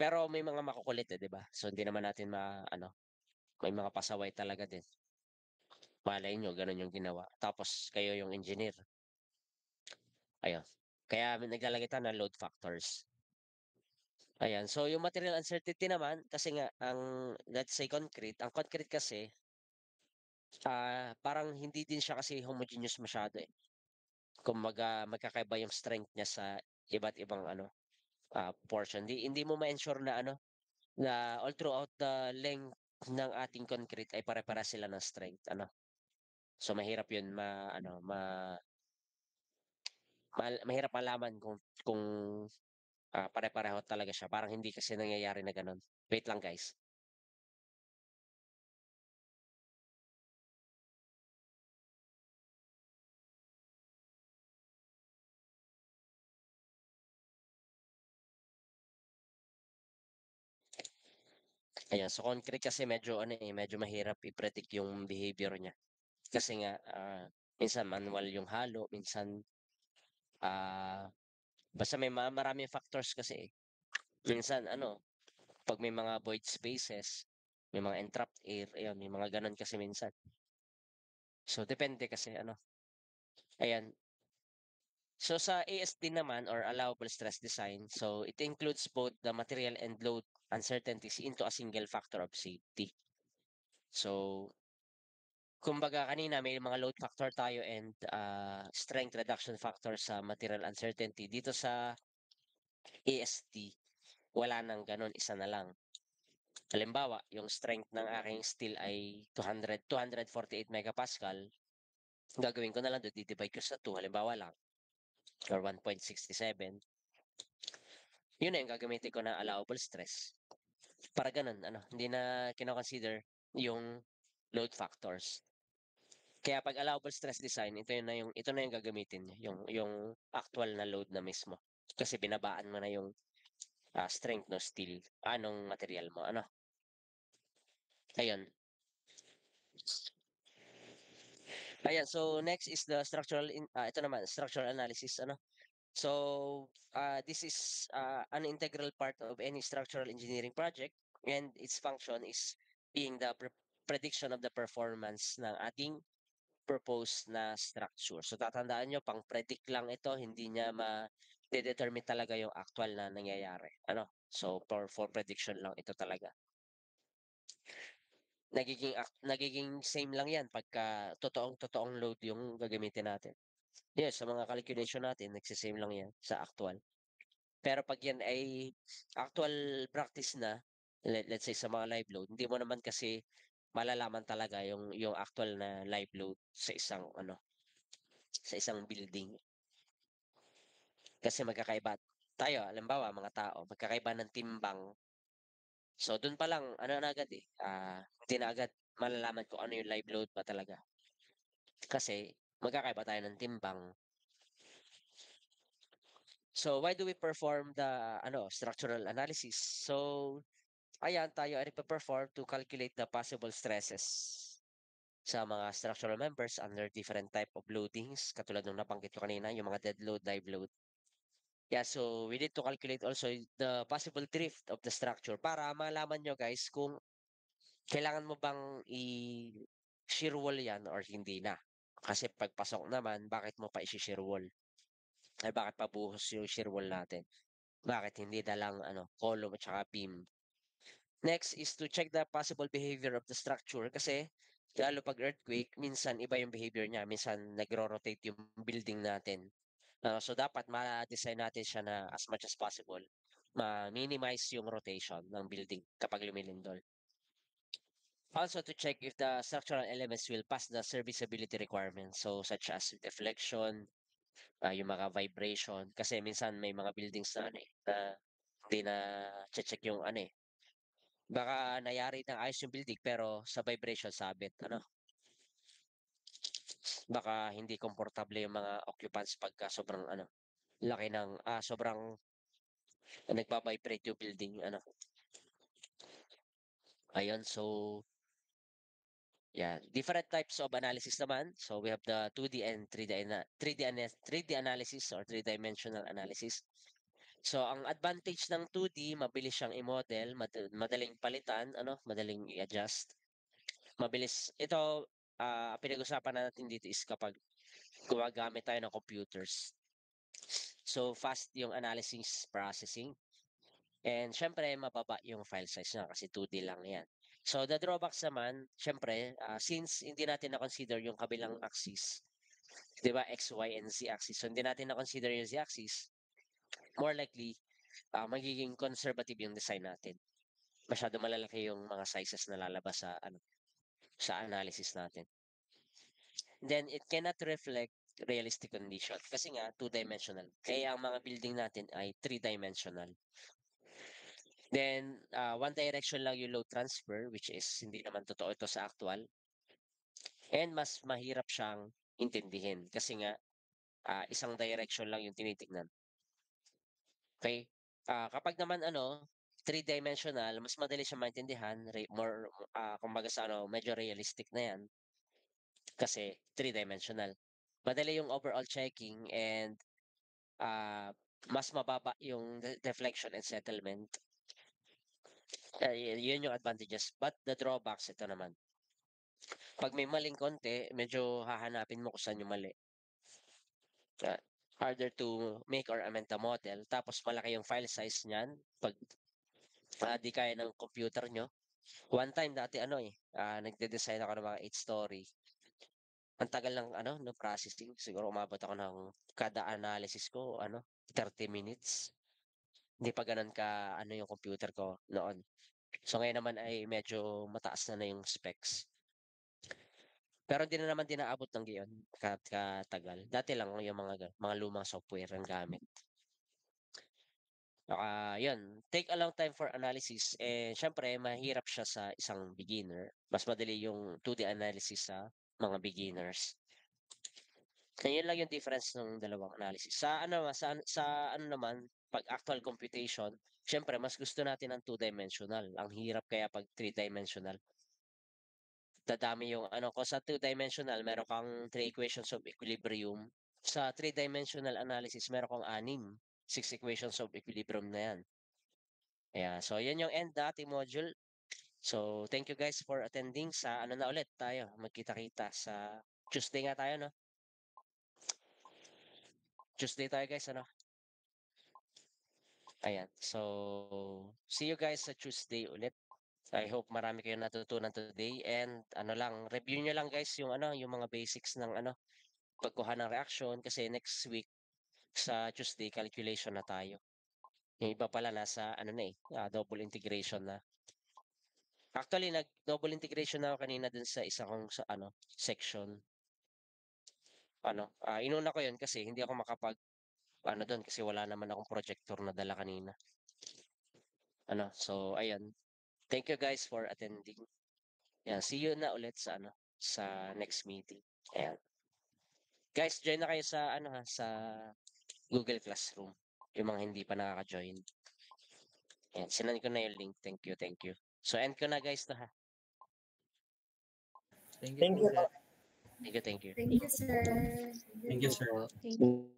Speaker 1: pero may mga makukulit, eh, 'di ba? So hindi naman natin ma-ano, may mga pasaway talaga din. Malay niyo gano'n yung ginawa tapos kayo yung engineer, ayun. Kaya naglalagay tayo ng load factors. Ayan, so yung material uncertainty naman kasi nga ang let's say concrete, ang concrete kasi, parang hindi din siya kasi homogeneous masyado, eh. Kumbaga magkakaiba yung strength niya sa iba't ibang ano, portion. Hindi mo ma-ensure na ano, na all throughout the length ng ating concrete ay pare-parehas sila ng strength ano. So mahirap yun ma-ano, mahirap malaman kung, pare-pareho talaga siya. Parang hindi kasi nangyayari na gano'n. Wait lang guys. Ayan, so concrete kasi medyo ano, eh, medyo mahirap i-predict yung behavior niya. Kasi nga, minsan manual yung halo, minsan, basta may maraming factors kasi, eh. Minsan ano, 'pag may mga void spaces, may mga entrapped air, ayun, may mga gano'n kasi minsan. So depende kasi ano, ayan. So sa ASD naman or allowable stress design, so it includes both the material and load uncertainties into a single factor of safety. So kumbaga kanina may mga load factor tayo and, strength reduction factor sa material uncertainty. Dito sa AST, wala ng gano'n, isa na lang. Halimbawa, yung strength ng aking steel ay 248 megapascal, gagawin ko na lang i-di-divide ko sa 2 halimbawa lang or 1.67, yun na yung gagamitin ko na allowable stress. Para gano'n ano, hindi na kino-consider yung load factors. Kaya 'pag allowable stress design, ito na yung gagamitin niyo, yung actual na load na mismo. Kasi binabaan mo na yung, strength no steel, nung material mo ano, ayun. Ayan, so next is the ito naman structural analysis ano. So, this is, an integral part of any structural engineering project and its function is being the prediction of the performance ng ating proposed na structure. So tatandaan niyo pang-predict lang ito, hindi niya determine talaga yung actual na nangyayari, ano. So for prediction lang ito talaga. Nagiging same lang 'yan pagka totoong-totoong load yung gagamitin natin. Yes, sa mga calculation natin nagse-same lang 'yan sa actual. Pero 'pag 'yan ay actual practice na, let's say sa mga live load, hindi mo naman kasi malalaman talaga yung actual na live load sa isang ano, sa isang building. Kasi magkakaiba tayo, halimbawa mga tao, magkakaiba ng timbang. So dun pa lang ano na agad, eh, hindi na agad malalaman kung ano yung live load ba talaga. Kasi magkakaiba tayo ng timbang. So why do we perform the ano, structural analysis? So ayan, tayo ay nagpe-perform to calculate the possible stresses sa mga structural members under different type of loadings, katulad nung nabanggit ko kanina, yung mga dead load, live load. Yeah, so we need to calculate also the possible drift of the structure para malaman nyo guys kung kailangan mo bang i-shear wall yan or hindi na. Kasi pagpasok naman, bakit mo pa i-shear wall? Ay bakit pa buhos yung shear wall natin? Bakit hindi na lang ano, column at saka beam? Next is to check the possible behavior of the structure kasi lalo 'pag earthquake minsan iba yung behavior niya, minsan nagro-rotate yung building natin. So dapat ma-design natin siya na as much as possible, ma-minimize yung rotation ng building kapag lumilindol. Also to check if the structural elements will pass the serviceability requirements. So such as deflection, yung mga vibration. Kasi minsan may mga buildings na ano na hindi na check yung ano baka nayari ng ayos yung building pero sa vibration sabit baka hindi komportable yung mga occupants pagka sobrang laki ng sobrang nagba-vibrate yung building ayun so yeah, different types of analysis naman. So we have the 2D and 3D analysis or three-dimensional analysis. So ang advantage ng 2D, mabilis siyang i-model, madaling palitan, madaling i-adjust. Mabilis. Ito, pinag-usapan natin dito is kapag gumagamit tayo ng computers. So fast yung analysis processing. And syempre, mababa yung file size niya kasi 2D lang yan. So the drawbacks naman, syempre, since hindi natin na-consider yung kabilang axis, di ba, X, Y, and Z axis. So hindi natin na-consider yung Z axis, more likely, magiging conservative yung design natin. Masyado malalaki yung mga sizes na lalabas sa analysis natin. Then it cannot reflect realistic condition kasi nga two-dimensional. Kaya ang mga building natin ay three-dimensional. Then, one direction lang yung load transfer, which is hindi naman totoo ito sa actual. And mas mahirap siyang intindihin kasi nga isang direction lang yung tinitignan. Okay? Kapag naman three-dimensional, mas madali siyang maintindihan, more, kumbaga sa medyo realistic na yan kasi three-dimensional. Madali yung overall checking and mas mababa yung deflection and settlement. Yun yung advantages. But the drawbacks, ito naman. Pag may maling konti, medyo hahanapin mo kung saan yung mali. Harder to make or amend the model. Tapos malaki yung file size niyan. Pag di kaya ng computer nyo. One time dati nagde-design ako ng mga 8-story. Ang tagal ng no processing. Siguro umabot ako ng kada analysis ko 30 minutes. Hindi pa gano'n ka yung computer ko noon. So ngayon naman ay medyo mataas na yung specs. Pero hindi na naman din naabot ng gayon katagal. Dati lang yung mga lumang software ang gamit. Yun, take a long time for analysis and syempre mahirap siya sa isang beginner. Mas madali yung 2D analysis sa mga beginners. Yun lang yung difference ng dalawang analysis. Sa ano naman, pag actual computation, syempre mas gusto natin ang two-dimensional. Ang hirap kaya pag three-dimensional. Dadami yung kung sa two-dimensional meron kang three equations of equilibrium. Sa three-dimensional analysis meron kang 6 equations of equilibrium na yan. So yan yung end ating module. So thank you guys for attending sa na ulit tayo. Magkita-kita sa Tuesday nga tayo, no? Tuesday tayo guys, Ayan. So see you guys sa Tuesday ulit. I hope marami kayong natutunan today and review nyo lang guys yung yung mga basics ng pagkuha ng reaction kasi next week sa Tuesday calculation na tayo. Yung iba pala nasa double integration na. Actually nag-double integration na ako kanina dun sa isa kong section. Inuna ko 'yun kasi hindi ako makapag dun kasi wala naman akong projector na dala kanina. So ayan. Thank you guys for attending. Yeah, see you na ulit sa next meeting. Ayan. Guys, join na kayo sa sa Google Classroom. Yung mga hindi pa nakaka-join. Ayan, sinend ko na yung link. Thank you, thank you. So end ko na guys ha.
Speaker 2: Thank you
Speaker 3: Thank
Speaker 2: po,
Speaker 3: you.
Speaker 2: sir.
Speaker 1: Thank you, thank you.
Speaker 4: Thank you, sir.
Speaker 2: Thank you, sir.
Speaker 4: Thank you.